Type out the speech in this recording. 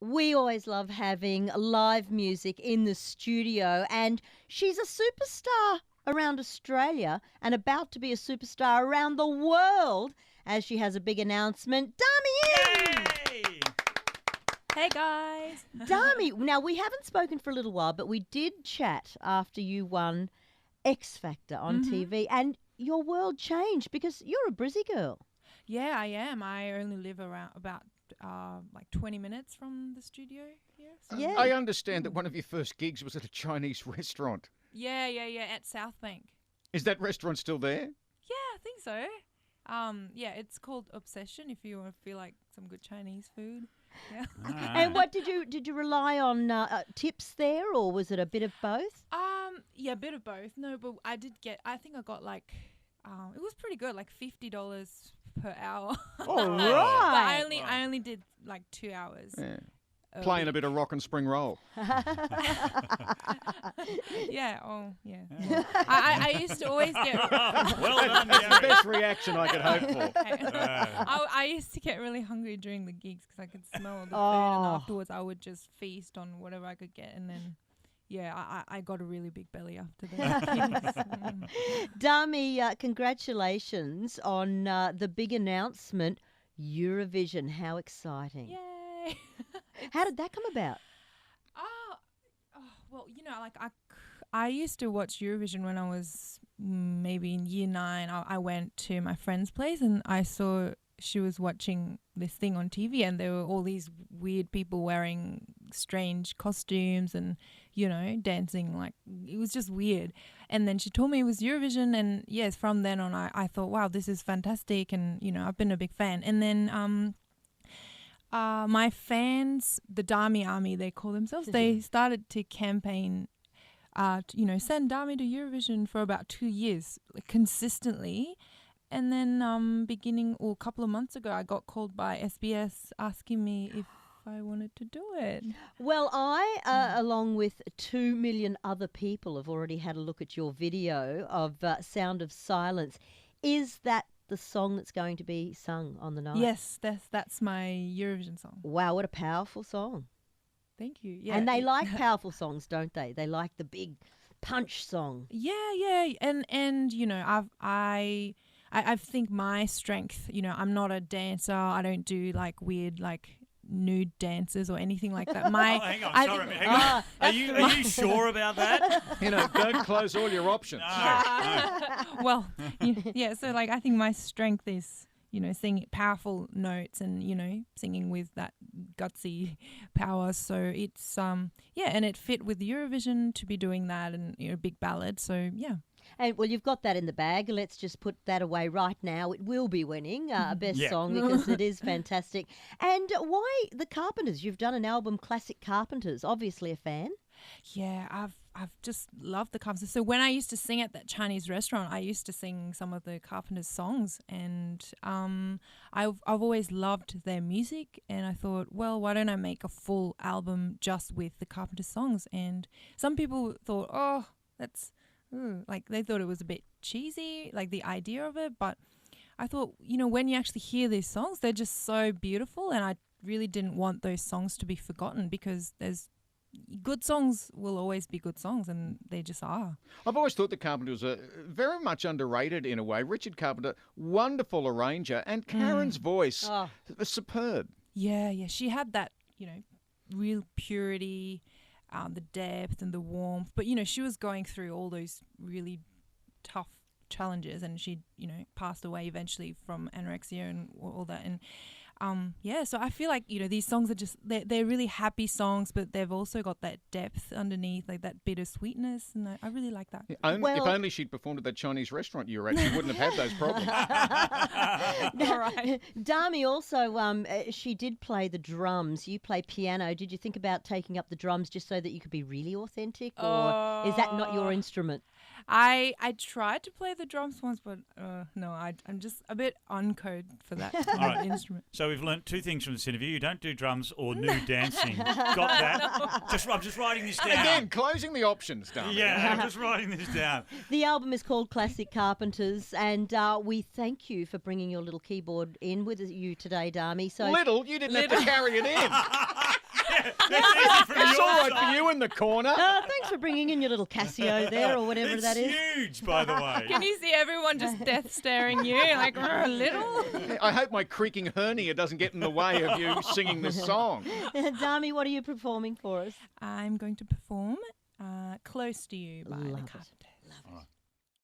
We always love having live music in the studio, and she's a superstar around Australia and about to be a superstar around the world as she has a big announcement. Dami in! Yay! Hey guys. Dami, now we haven't spoken for a little while, but we did chat after you won X Factor on TV, and your world changed because you're a Brizzy girl. Yeah, I am. I only live around about 20 minutes from the studio here. So. Yeah. I understand that one of your first gigs was at a Chinese restaurant. Yeah, at South Bank. Is that restaurant still there? Yeah, I think so. Yeah, it's called Obsession if you want to feel like some good Chinese food. Yeah. And what did you rely on tips there, or was it a bit of both? Yeah, a bit of both. No, but I think I got like, it was pretty good, like $50 per hour. All But right. I only did like 2 hours. Yeah. Playing a bit of rock and spring roll. Yeah. Oh, yeah. I used to always get. Well done, That's the Gary. best reaction I could hope for. I used to get really hungry during the gigs because I could smell the food, Oh. and afterwards I would just feast on whatever I could get, and then. Yeah, I got a really big belly after that. Dami, congratulations on the big announcement, Eurovision. How exciting. Yay! How did that come about? Well, I used to watch Eurovision when I was maybe in year 9. I went to my friend's place and I saw she was watching this thing on TV, and there were all these weird people wearing strange costumes and, dancing. Like, it was just weird. And then she told me it was Eurovision, and yes, from then on I thought, wow, this is fantastic, and, I've been a big fan. And then my fans, the Dami Army, they call themselves, they started to campaign, send Dami to Eurovision for about 2 years, consistently. And then a couple of months ago, I got called by SBS asking me if I wanted to do it. Well, I, along with 2 million other people, have already had a look at your video of Sound of Silence. Is that the song that's going to be sung on the night? Yes, that's my Eurovision song. Wow, what a powerful song. Thank you. Yeah. And they like powerful songs, don't they? They like the big punch song. Yeah. And I think my strength, I'm not a dancer. I don't do like weird nude dances or anything like that. Hang on, sorry. Hang on. Are you sure about that? Don't close all your options. No. Well, yeah. So I think my strength is, singing powerful notes and, singing with that gutsy power. So it's, and it fit with Eurovision to be doing that and, big ballad. So, yeah. And well, you've got that in the bag. Let's just put that away right now. It will be winning best Yeah. song because it is fantastic. And why the Carpenters? You've done an album, Classic Carpenters. Obviously a fan. Yeah, I've just loved the Carpenters. So when I used to sing at that Chinese restaurant, I used to sing some of the Carpenters songs, and I've always loved their music. And I thought, well, why don't I make a full album just with the Carpenters songs? And some people thought, oh, that's they thought it was a bit cheesy, like the idea of it. But I thought, when you actually hear these songs, they're just so beautiful, and I really didn't want those songs to be forgotten because there's good songs will always be good songs, and they just are. I've always thought the Carpenters are very much underrated in a way. Richard Carpenter, wonderful arranger, and Karen's voice, superb. Yeah. She had that, real purity, the depth and the warmth. But, she was going through all those really tough challenges, and she, passed away eventually from anorexia and all that. And so I feel like, these songs are just, they're really happy songs, but they've also got that depth underneath, like that bittersweetness, and I really like that. If only she'd performed at that Chinese restaurant you were at, she wouldn't have had those problems. All right. Dami also, she did play the drums. You play piano. Did you think about taking up the drums just so that you could be really authentic, or is that not your instrument? I tried to play the drums once, but no, I'm just a bit uncode for that right. instrument. So we've learnt 2 things from this interview. You don't do drums or nude dancing. Got that? I'm just writing this down. Again, closing the options, Dami. Yeah, I'm just writing this down. The album is called Classic Carpenters, and we thank you for bringing your little keyboard in with you today, Dami. So You didn't have to carry it in. easy from It's your all right for side. you in the corner. Thanks for bringing in your little Casio there or whatever It's that is. huge, by the way. Can you see everyone just death staring you like a little? I hope my creaking hernia doesn't get in the way of you singing this song. Dami, what are you performing for us? I'm going to perform Close to You by the Love it. Carpenters. Love it.